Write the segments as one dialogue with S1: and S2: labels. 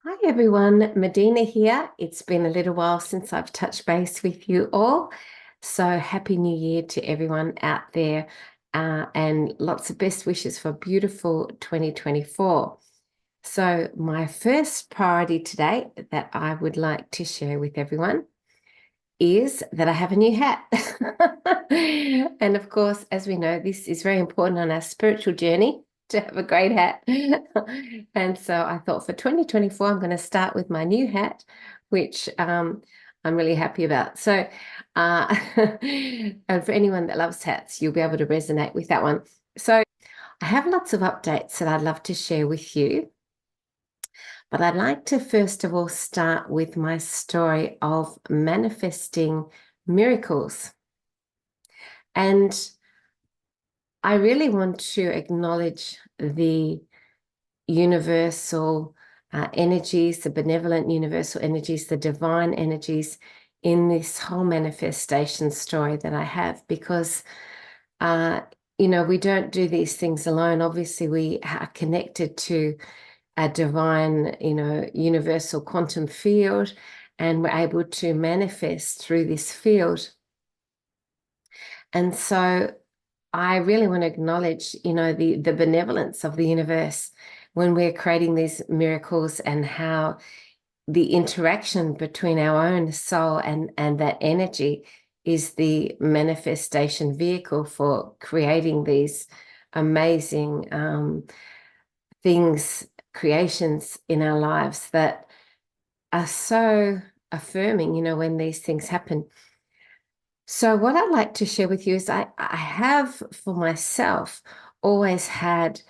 S1: Hi everyone, Medina here. It's been a little while since I've touched base with you all. So happy New Year to everyone out there, and lots of best wishes for beautiful 2024. So my first priority today that I would like to share with everyone is that I have a new hat. And of course, as we know, this is very important on our spiritual journey to have a great hat. And so I thought for 2024, I'm going to start with my new hat, which I'm really happy about. So, and for anyone that loves hats, you'll be able to resonate with that one. So I have lots of updates that I'd love to share with you. But I'd like to first of all start with my story of manifesting miracles. And I really want to acknowledge the universal energies, the benevolent universal energies, the divine energies in this whole manifestation story that I have, because uh, we don't do these things alone. Obviously, we are connected to a divine, universal quantum field, and we're able to manifest through this field. And so I really want to acknowledge, the benevolence of the universe when we're creating these miracles, and how the interaction between our own soul and that energy is the manifestation vehicle for creating these amazing things, creations in our lives that are so affirming, when these things happen. So what I'd like to share with you is I have for myself always had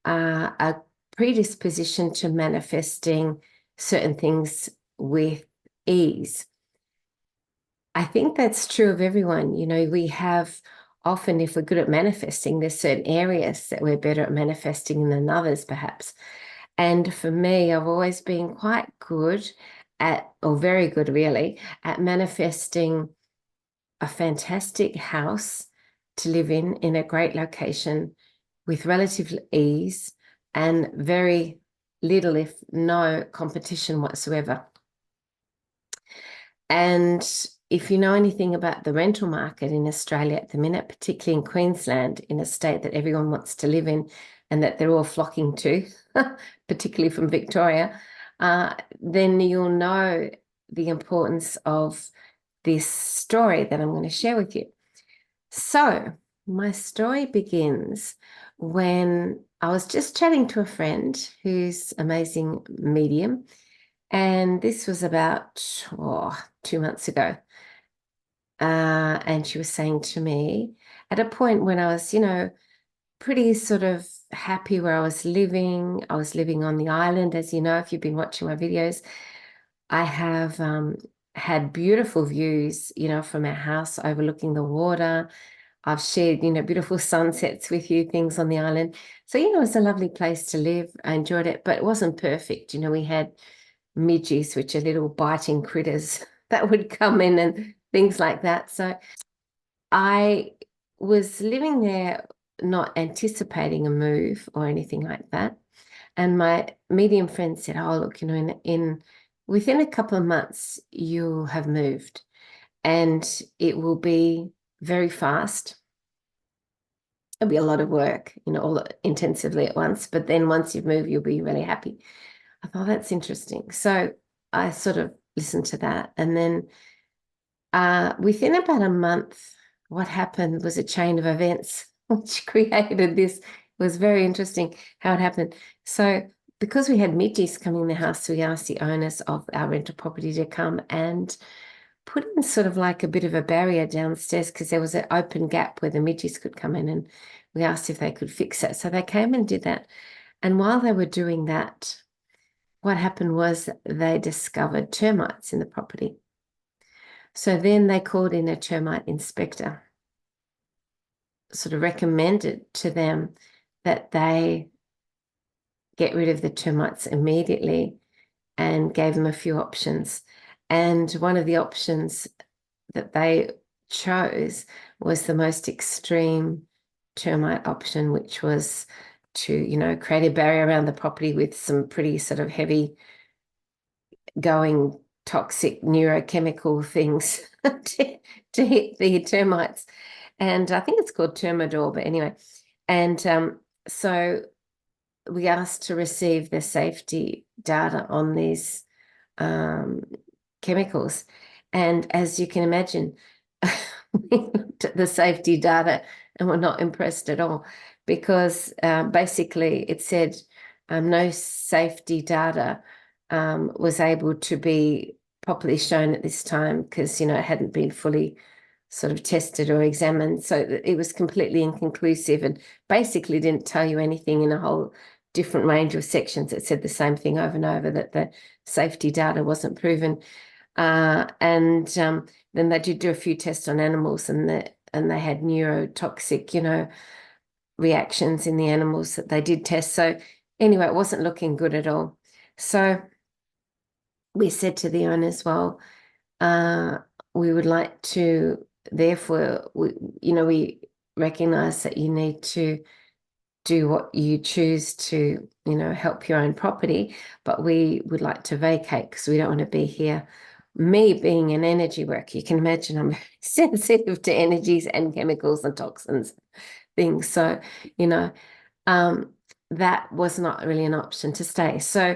S1: a predisposition to manifesting certain things with ease. I think that's true of everyone. We have often, if we're good at manifesting, there's certain areas that we're better at manifesting than others, perhaps. And for me, I've always been quite good at, or very good really, at manifesting a fantastic house to live in a great location with relative ease and very little, if no, competition whatsoever. And if you know anything about the rental market in Australia at the minute, particularly in Queensland, in a state that everyone wants to live in and that they're all flocking to, particularly from Victoria, then you'll know the importance of this story that I'm going to share with you. So, my story begins when I was just chatting to a friend who's amazing medium, and this was about 2 months ago. And she was saying to me, at a point when I was, pretty sort of happy where I was living on the island. As you know, if you've been watching my videos, I have had beautiful views, from our house overlooking the water. I've shared, beautiful sunsets with you, things on the island. So, it's a lovely place to live. I enjoyed it, but it wasn't perfect. We had midges, which are little biting critters that would come in and things like that. So I was living there not anticipating a move or anything like that. And my medium friend said, "Oh, look, in within a couple of months, you'll have moved, and it will be very fast. It'll be a lot of work, all intensively at once. But then once you've moved, you'll be really happy." I thought, that's interesting. So I sort of listened to that. And then within about a month, what happened was a chain of events which created this. It was very interesting how it happened. So because we had midges coming in the house, we asked the owners of our rental property to come and put in sort of like a bit of a barrier downstairs, because there was an open gap where the midges could come in, and we asked if they could fix it. So they came and did that. And while they were doing that, what happened was they discovered termites in the property. So then they called in a termite inspector, sort of recommended to them that they get rid of the termites immediately, and gave them a few options. And one of the options that they chose was the most extreme termite option, which was to, create a barrier around the property with some pretty sort of heavy going toxic neurochemical things to hit the termites. And I think it's called Termidor, but anyway. And so we asked to receive the safety data on these chemicals. And as you can imagine, we looked at the safety data and were not impressed at all, because basically it said no safety data was able to be properly shown at this time, because, it hadn't been fully sort of tested or examined. So it was completely inconclusive and basically didn't tell you anything in a whole different range of sections. It said the same thing over and over, that the safety data wasn't proven. And then they did do a few tests on animals, and they had neurotoxic, reactions in the animals that they did test. So anyway, it wasn't looking good at all. So we said to the owners, well, we would like to, therefore, we recognize that you need to do what you choose to, help your own property, but we would like to vacate because we don't want to be here. Me being an energy worker, you can imagine I'm very sensitive to energies and chemicals and toxins things. So, that was not really an option to stay. So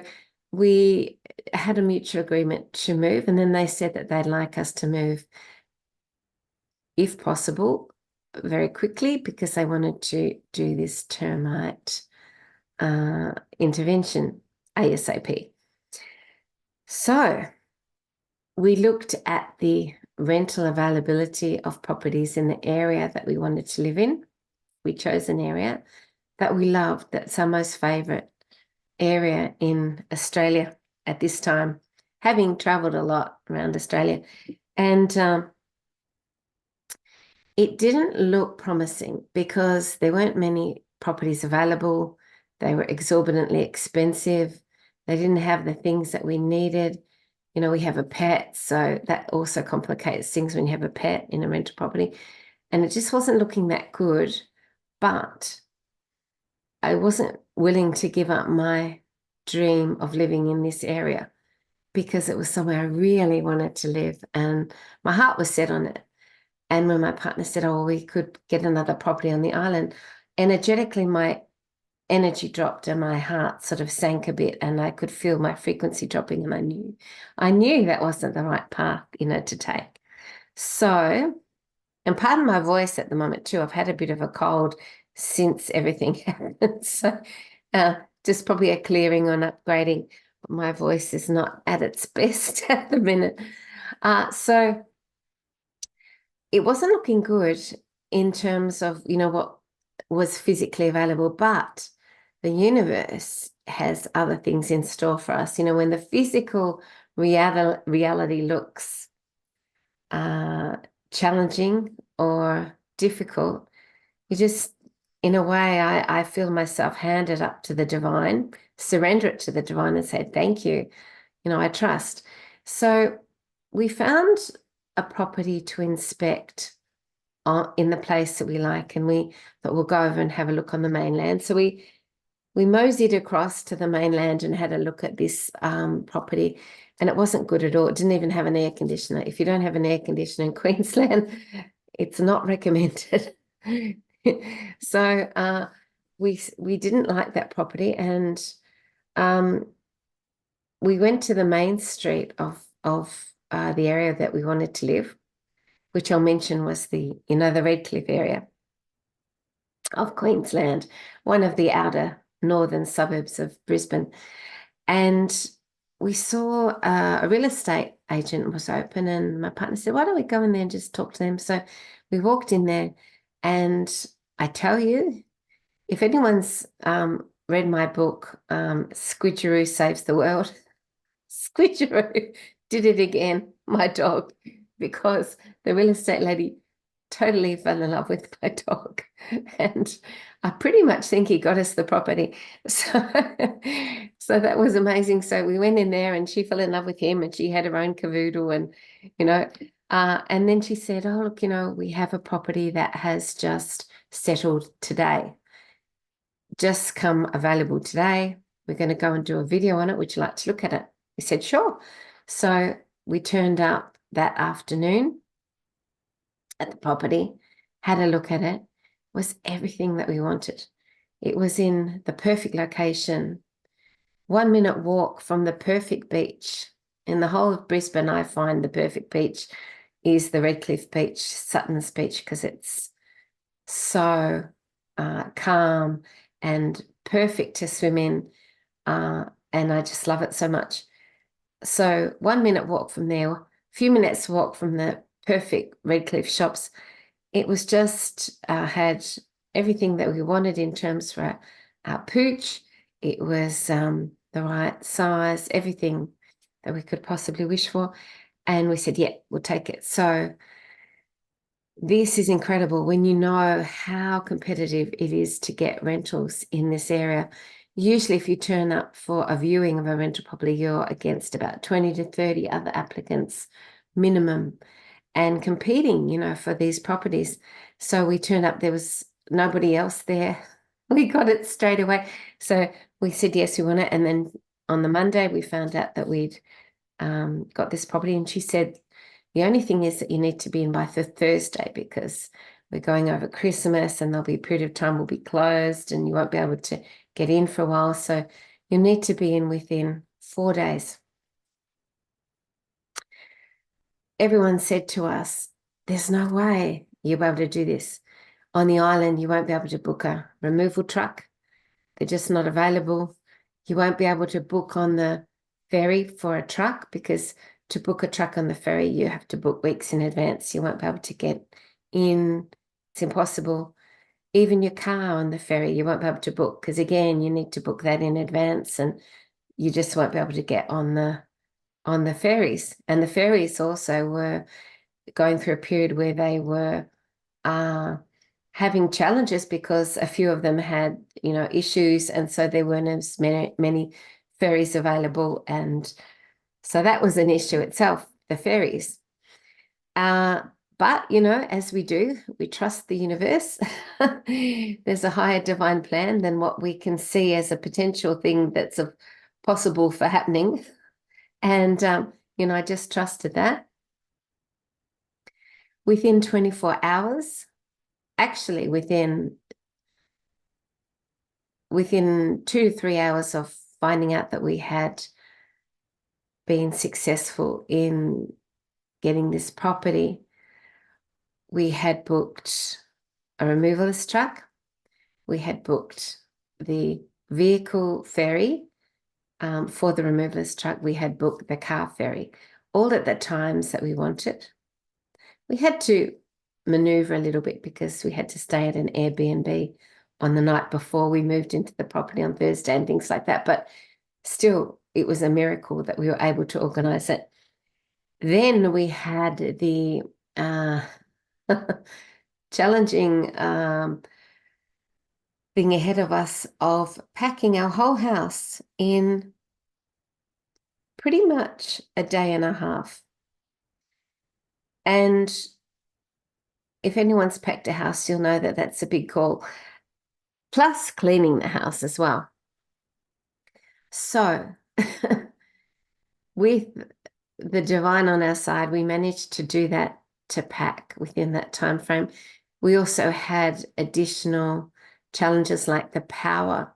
S1: we had a mutual agreement to move, and then they said that they'd like us to move, if possible, very quickly, because they wanted to do this termite intervention ASAP. So we looked at the rental availability of properties in the area that we wanted to live in. We chose an area that we loved. That's our most favourite area in Australia at this time, having travelled a lot around Australia. And it didn't look promising because there weren't many properties available. They were exorbitantly expensive. They didn't have the things that we needed. We have a pet, so that also complicates things when you have a pet in a rental property. And it just wasn't looking that good. But I wasn't willing to give up my dream of living in this area, because it was somewhere I really wanted to live, and my heart was set on it. And when my partner said, oh, we could get another property on the island, energetically, my energy dropped and my heart sort of sank a bit, and I could feel my frequency dropping, and I knew that wasn't the right path, to take. So, and pardon my voice at the moment too, I've had a bit of a cold since everything happened. So just probably a clearing on upgrading, but my voice is not at its best at the minute. So it wasn't looking good in terms of, what was physically available, but the universe has other things in store for us. When the physical reality looks challenging or difficult, you just, in a way, I feel myself hand it up to the divine, surrender it to the divine and say, thank you. I trust. So we found a property to inspect in the place that we like, and we thought we'll go over and have a look on the mainland. So we moseyed across to the mainland and had a look at this property, and it wasn't good at all. It didn't even have an air conditioner. If you don't have an air conditioner in Queensland, it's not recommended. So we didn't like that property, and we went to the main street of the area that we wanted to live, which I'll mention was the Redcliffe area of Queensland, one of the outer northern suburbs of Brisbane. And we saw a real estate agent was open, and my partner said, why don't we go in there and just talk to them? So we walked in there, and I tell you, if anyone's read my book, Squidgeroo Saves the World, Squidgeroo did it again, my dog, because the real estate lady totally fell in love with my dog, and I pretty much think he got us the property. So that was amazing. So we went in there, and she fell in love with him, and she had her own cavoodle, and and then she said, oh, look, we have a property that has just settled today, just come available today. We're going to go and do a video on it. Would you like to look at it? We said, sure. So we turned up that afternoon at the property, had a look at it, was everything that we wanted. It was in the perfect location, 1 minute walk from the perfect beach. In the whole of Brisbane, I find the perfect beach is the Redcliffe Beach, Sutton's Beach, because it's so calm and perfect to swim in. And I just love it so much. So 1 minute walk from there, a few minutes walk from the perfect Redcliffe shops. It was just had everything that we wanted in terms for our pooch. It was the right size, everything that we could possibly wish for. And we said, yeah, we'll take it. So this is incredible when you know how competitive it is to get rentals in this area. Usually if you turn up for a viewing of a rental property, you're against about 20 to 30 other applicants minimum and competing, you know, for these properties. So we turned up, there was nobody else there. We got it straight away. So we said, yes, we want it. And then on the Monday, we found out that we'd got this property. And she said, the only thing is that you need to be in by the Thursday because we're going over Christmas and there'll be a period of time will be closed and you won't be able to get in for a while. So you need to be in within 4 days. Everyone said to us, there's no way you'll be able to do this. On the island, you won't be able to book a removal truck. They're just not available. You won't be able to book on the ferry for a truck because to book a truck on the ferry, you have to book weeks in advance. You won't be able to get in. It's impossible. Even your car on the ferry, you won't be able to book because, again, you need to book that in advance and you just won't be able to get on the ferries. And the ferries also were going through a period where they were having challenges because a few of them had, you know, issues, and so there weren't as many ferries available, and so that was an issue itself, the ferries. But, you know, as we do, we trust the universe. There's a higher divine plan than what we can see as a potential thing that's possible for happening. And, you know, I just trusted that. Within 24 hours, actually within 2 to 3 hours of finding out that we had been successful in getting this property, we had booked a removalist truck. We had booked the vehicle ferry for the removalist truck. We had booked the car ferry, all at the times that we wanted. We had to maneuver a little bit because we had to stay at an Airbnb on the night before we moved into the property on Thursday and things like that. But still, it was a miracle that we were able to organize it. Then we had the challenging thing ahead of us of packing our whole house in pretty much a day and a half. And if anyone's packed a house, you'll know that that's a big call. Plus cleaning the house as well. So with the divine on our side, we managed to do that, to pack within that time frame. We also had additional challenges like the power.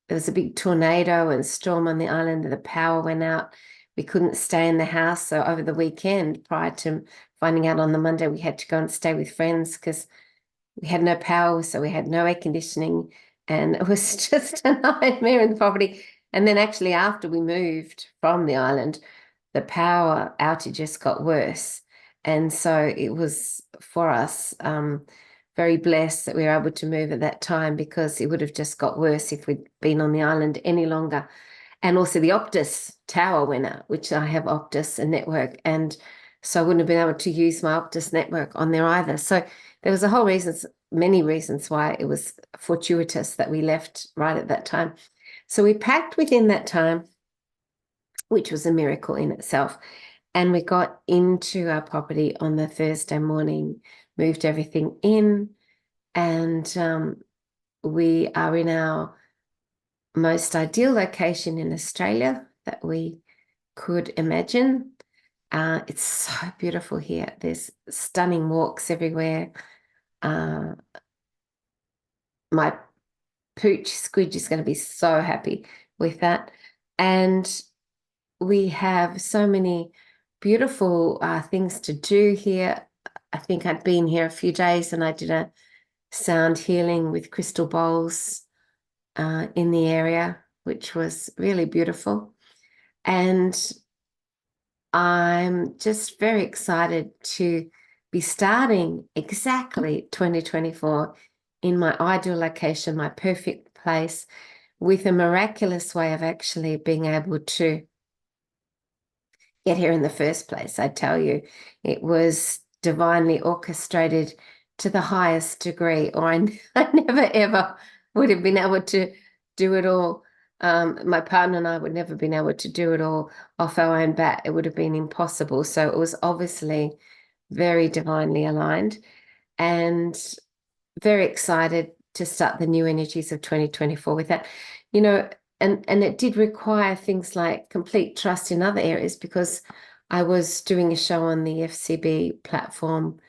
S1: There was a big tornado and storm on the island, and the power went out. We couldn't stay in the house. So over the weekend, prior to finding out on the Monday, we had to go and stay with friends because we had no power, so we had no air conditioning, and it was just a nightmare in the property. And then actually after we moved from the island, the power outages got worse. And so it was, for us, very blessed that we were able to move at that time because it would have just got worse if we'd been on the island any longer. And also the Optus tower went out, which I have Optus, a network, and so I wouldn't have been able to use my Optus network on there either. So there was a whole many reasons why it was fortuitous that we left right at that time. So we packed within that time, which was a miracle in itself. And we got into our property on the Thursday morning, moved everything in, and we are in our most ideal location in Australia that we could imagine. It's so beautiful here. There's stunning walks everywhere. My pooch Squidge is going to be so happy with that. And we have so many beautiful things to do here. I think I'd been here a few days and I did a sound healing with crystal bowls in the area, which was really beautiful. And I'm just very excited to be starting exactly 2024 in my ideal location, my perfect place, with a miraculous way of actually being able to get here in the first place. I tell you, it was divinely orchestrated to the highest degree, or I never ever would have been able to do it all. My partner and I would never have been able to do it all off our own bat. It would have been impossible. So it was obviously very divinely aligned, and very excited to start the new energies of 2024 with that. You know, and it did require things like complete trust in other areas, because I was doing a show on the FCB platform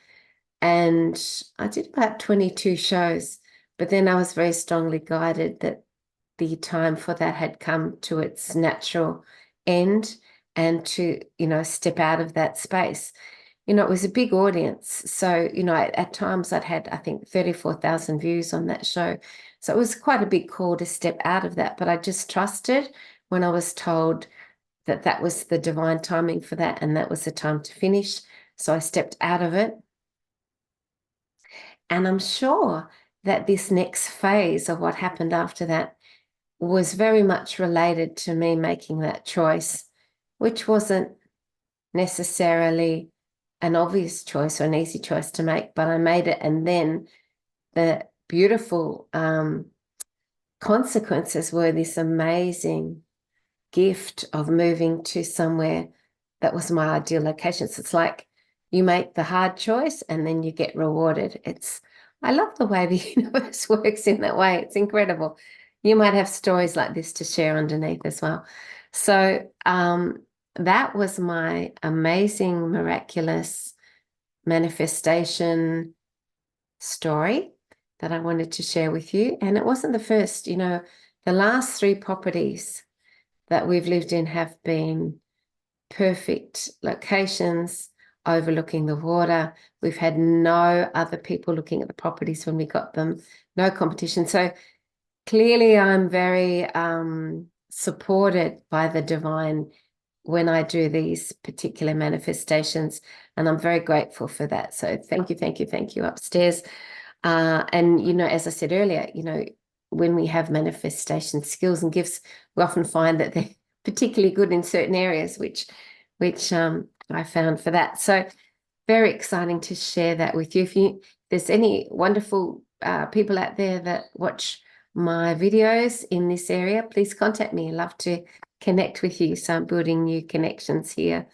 S1: and I did about 22 shows, but then I was very strongly guided that the time for that had come to its natural end, and to, step out of that space. It was a big audience. So, at times I'd had, I think, 34,000 views on that show. So it was quite a big call to step out of that. But I just trusted when I was told that that was the divine timing for that and that was the time to finish. So I stepped out of it. And I'm sure that this next phase of what happened after that was very much related to me making that choice, which wasn't necessarily an obvious choice or an easy choice to make, but I made it. And then the beautiful consequences were this amazing gift of moving to somewhere that was my ideal location. So it's like you make the hard choice and then you get rewarded. I love the way the universe works in that way. It's incredible. You might have stories like this to share underneath as well. So that was my amazing, miraculous manifestation story that I wanted to share with you. And it wasn't the first. The last 3 properties that we've lived in have been perfect locations overlooking the water. We've had no other people looking at the properties when we got them, no competition. So clearly I'm very supported by the divine when I do these particular manifestations, and I'm very grateful for that. So thank you, thank you, thank you upstairs. And, as I said earlier, when we have manifestation skills and gifts, we often find that they're particularly good in certain areas, which I found for that. So very exciting to share that with you. If there's any wonderful people out there that watch my videos in this area, please contact me. I'd love to connect with you. So I'm building new connections here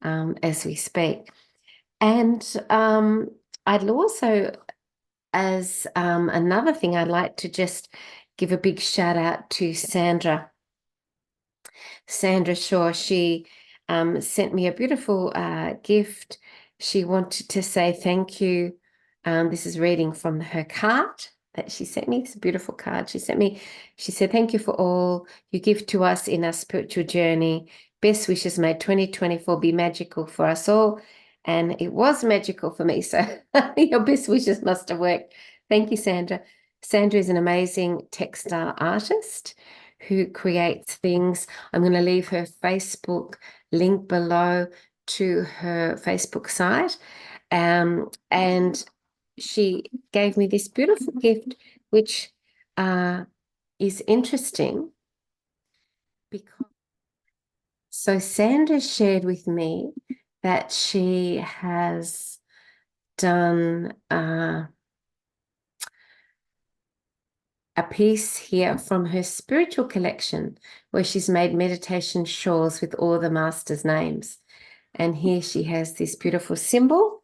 S1: as we speak. And I'd also, as another thing, I'd like to just give a big shout out to Sandra Shaw. She sent me a beautiful gift. She wanted to say thank you. This is reading from her card that she sent me. It's a beautiful card she sent me. She said, thank you for all you give to us in our spiritual journey. Best wishes, may 2024 be magical for us all. And it was magical for me. So your best wishes must have worked. Thank you, Sandra. Sandra is an amazing textile artist who creates things. I'm going to leave her Facebook link below to her Facebook site. And she gave me this beautiful gift, which is interesting because so Sandra shared with me that she has done a piece here from her spiritual collection where she's made meditation shawls with all the masters' names. And here she has this beautiful symbol.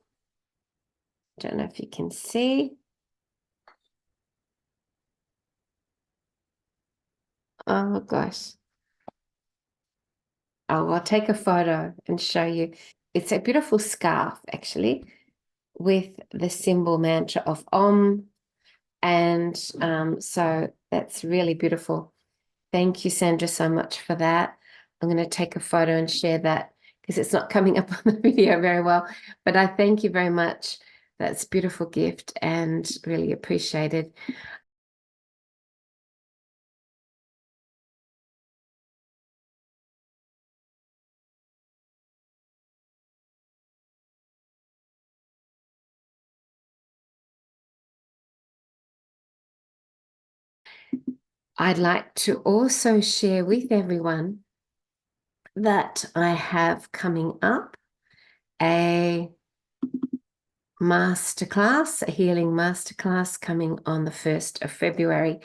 S1: I don't know if you can see. Oh gosh. I'll take a photo and show you. It's a beautiful scarf, actually, with the symbol mantra of Om. And so that's really beautiful. Thank you, Sandra, so much for that. I'm going to take a photo and share that because it's not coming up on the video very well. But I thank you very much. That's a beautiful gift and really appreciated. I'd like to also share with everyone that I have coming up a masterclass, a healing masterclass coming on the 1st of February,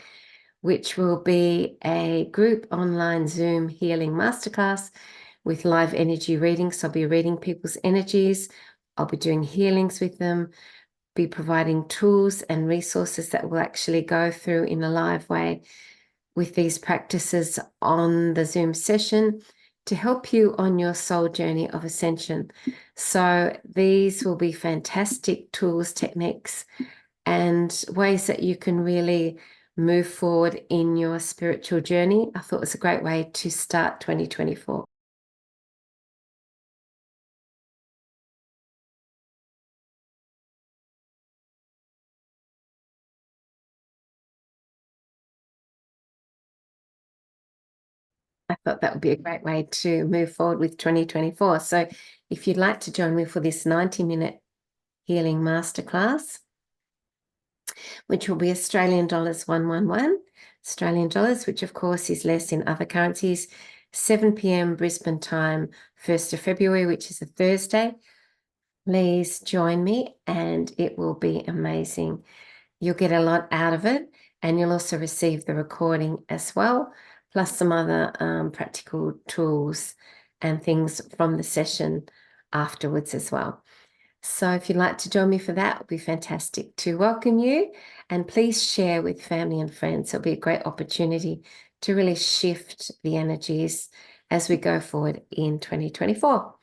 S1: which will be a group online Zoom healing masterclass with live energy readings. So I'll be reading people's energies. I'll be doing healings with them, be providing tools and resources that will actually go through in a live way with these practices on the Zoom session to help you on your soul journey of ascension. So these will be fantastic tools, techniques, and ways that you can really move forward in your spiritual journey. I thought it was a great way to start 2024. I thought that would be a great way to move forward with 2024. So if you'd like to join me for this 90-minute healing masterclass, which will be Australian dollars 111, Australian dollars, which of course is less in other currencies, 7 p.m. Brisbane time, 1st of February, which is a Thursday. Please join me and it will be amazing. You'll get a lot out of it and you'll also receive the recording as well, plus some other practical tools and things from the session afterwards as well. So if you'd like to join me for that, it would be fantastic to welcome you. And please share with family and friends. It'll be a great opportunity to really shift the energies as we go forward in 2024.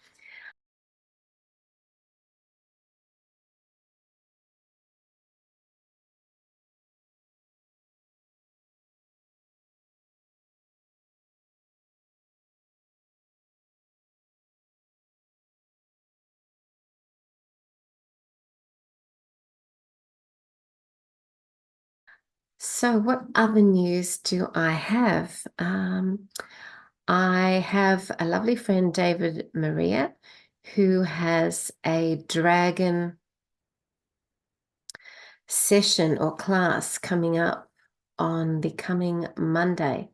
S1: So what other news do I have? I have a lovely friend, David Maria, who has a dragon session or class coming up on the coming Monday.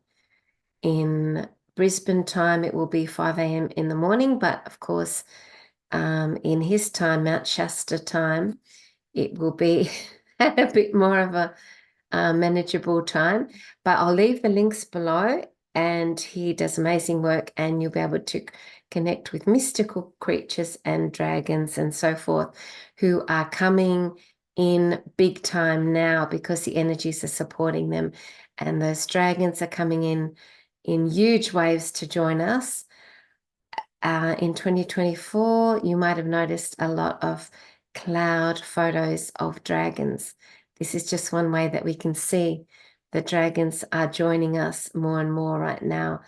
S1: In Brisbane time, it will be 5 a.m. in the morning, but of course, in his time, Mount Shasta time, it will be a bit more of a manageable time. But I'll leave the links below, and he does amazing work, and you'll be able to connect with mystical creatures and dragons and so forth who are coming in big time now because the energies are supporting them, and those dragons are coming in huge waves to join us. In 2024, you might have noticed a lot of cloud photos of dragons. This is just one way that we can see the dragons are joining us more and more right now.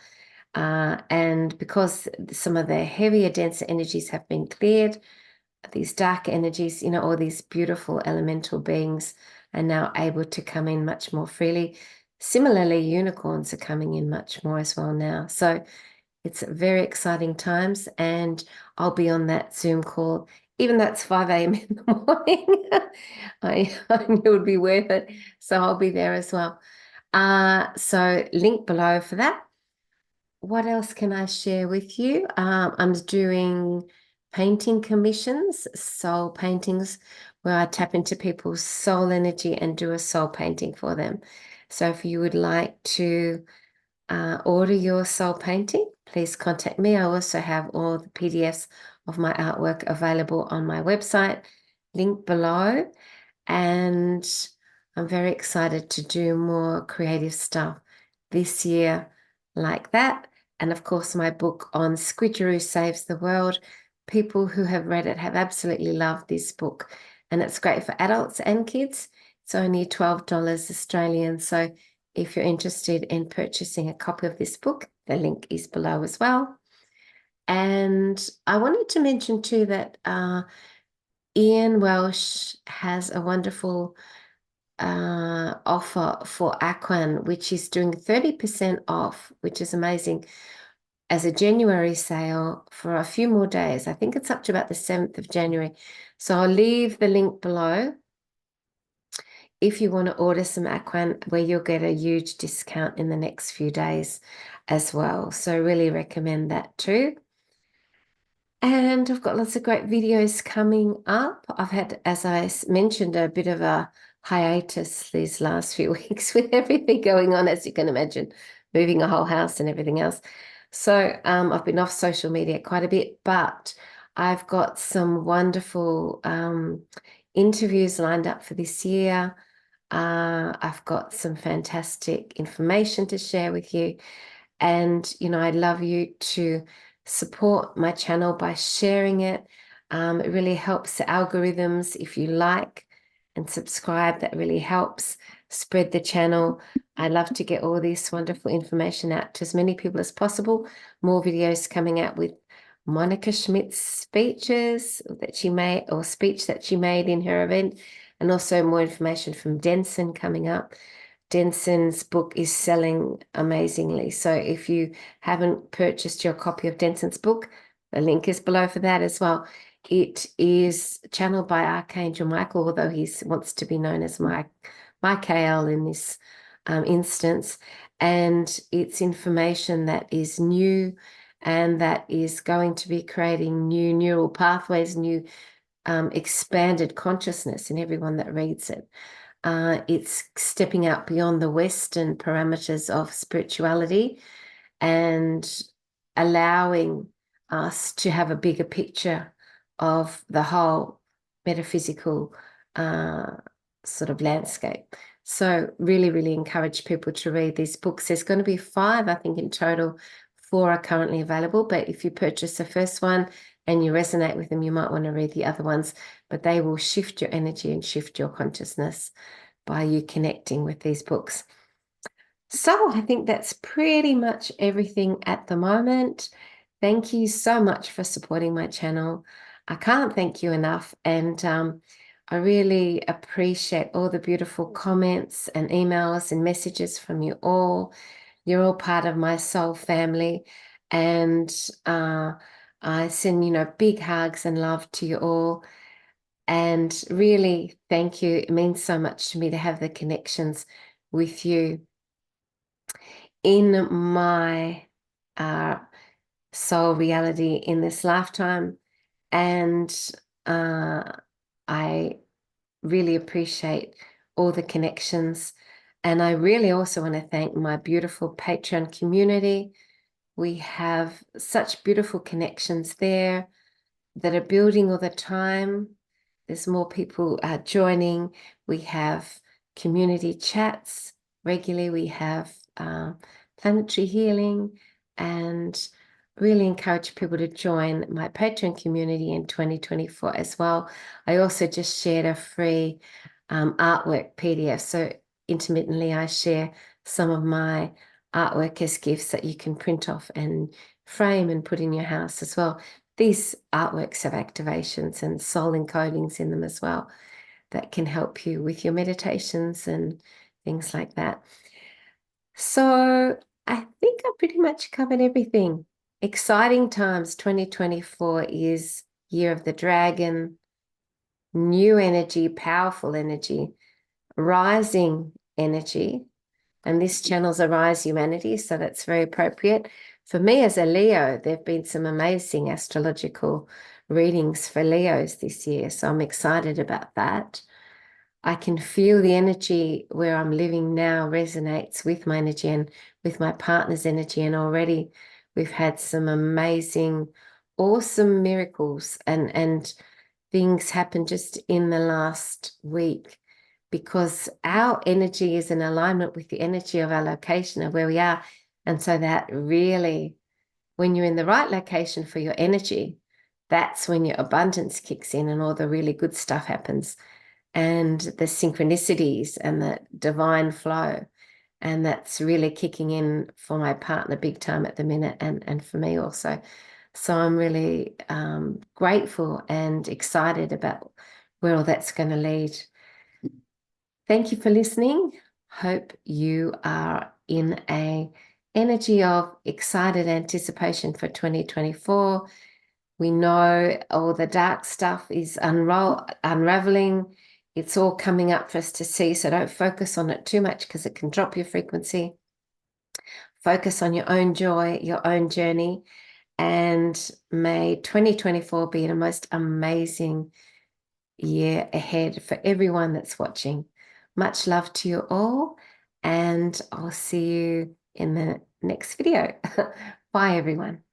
S1: And because some of the heavier, denser energies have been cleared, these dark energies, all these beautiful elemental beings are now able to come in much more freely. Similarly, unicorns are coming in much more as well now. So it's very exciting times, and I'll be on that Zoom call, even though it's 5 a.m. in the morning. I knew it would be worth it, so I'll be there as well. So link below for that. What else can I share with you? I'm doing painting commissions, soul paintings, where I tap into people's soul energy and do a soul painting for them. So if you would like to order your soul painting, please contact me. I also have all the PDFs of my artwork available on my website, link below. And I'm very excited to do more creative stuff this year like that, And of course, my book on Squidgeroo Saves the World. People who have read it have absolutely loved this book, and it's great for adults and kids. It's only $12 Australian. So if you're interested in purchasing a copy of this book, the link is below as well. And I wanted to mention too that Ian Welsh has a wonderful offer for Aquan, which is doing 30% off, which is amazing, as a January sale for a few more days. I think it's up to about the 7th of January. So I'll leave the link below if you want to order some Aquan, where you'll get a huge discount in the next few days as well. So really recommend that too. And I've got lots of great videos coming up. I've had, as I mentioned, a bit of a hiatus these last few weeks with everything going on, as you can imagine, moving a whole house and everything else. So I've been off social media quite a bit, but I've got some wonderful interviews lined up for this year. I've got some fantastic information to share with you. And, I'd love you to support my channel by sharing it. It really helps the algorithms. If you like and subscribe, that really helps spread the channel. I love to get all this wonderful information out to as many people as possible. More videos coming out with Monica Schmidt's speeches that she made, or speech that she made in her event, and also more information from Denson coming up. Denson's book is selling amazingly. So if you haven't purchased your copy of Denson's book, the link is below for that as well. It is channeled by Archangel Michael, although he wants to be known as Michael in this instance. And it's information that is new and that is going to be creating new neural pathways, new expanded consciousness in everyone that reads it. It's stepping out beyond the Western parameters of spirituality and allowing us to have a bigger picture of the whole metaphysical sort of landscape. So really, really encourage people to read these books. There's going to be 5, I think, in total. 4 are currently available, but if you purchase the first one and you resonate with them, you might want to read the other ones, but they will shift your energy and shift your consciousness by you connecting with these books. So I think that's pretty much everything at the moment. Thank you so much for supporting my channel. I can't thank you enough. And I really appreciate all the beautiful comments and emails and messages from you all. You're all part of my soul family. And I send, big hugs and love to you all. And really, thank you. It means so much to me to have the connections with you in my soul reality in this lifetime. And I really appreciate all the connections. And I really also want to thank my beautiful Patreon community. We have such beautiful connections there that are building all the time. There's more people joining. We have community chats regularly. We have planetary healing, and really encourage people to join my Patreon community in 2024 as well. I also just shared a free artwork PDF. So intermittently, I share some of my artwork as gifts that you can print off and frame and put in your house as well. These artworks have activations and soul encodings in them as well that can help you with your meditations and things like that. So I think I pretty much covered everything. Exciting times. 2024 is Year of the Dragon, new energy, powerful energy, rising energy. And this channel's a Rise Humanity, so that's very appropriate. For me as a Leo, there have been some amazing astrological readings for Leos this year, so I'm excited about that. I can feel the energy where I'm living now resonates with my energy and with my partner's energy, and already we've had some amazing, awesome miracles and things happen just in the last week, because our energy is in alignment with the energy of our location of where we are. And so that really when you're in the right location for your energy, that's when your abundance kicks in and all the really good stuff happens, and the synchronicities and the divine flow. And that's really kicking in for my partner big time at the minute, and for me also. So I'm really grateful and excited about where all that's going to lead. Thank you for listening. Hope you are in a energy of excited anticipation for 2024. We know all the dark stuff is unraveling. It's all coming up for us to see. So don't focus on it too much because it can drop your frequency. Focus on your own joy, your own journey. And may 2024 be the most amazing year ahead for everyone that's watching. Much love to you all, and I'll see you in the next video. Bye, everyone.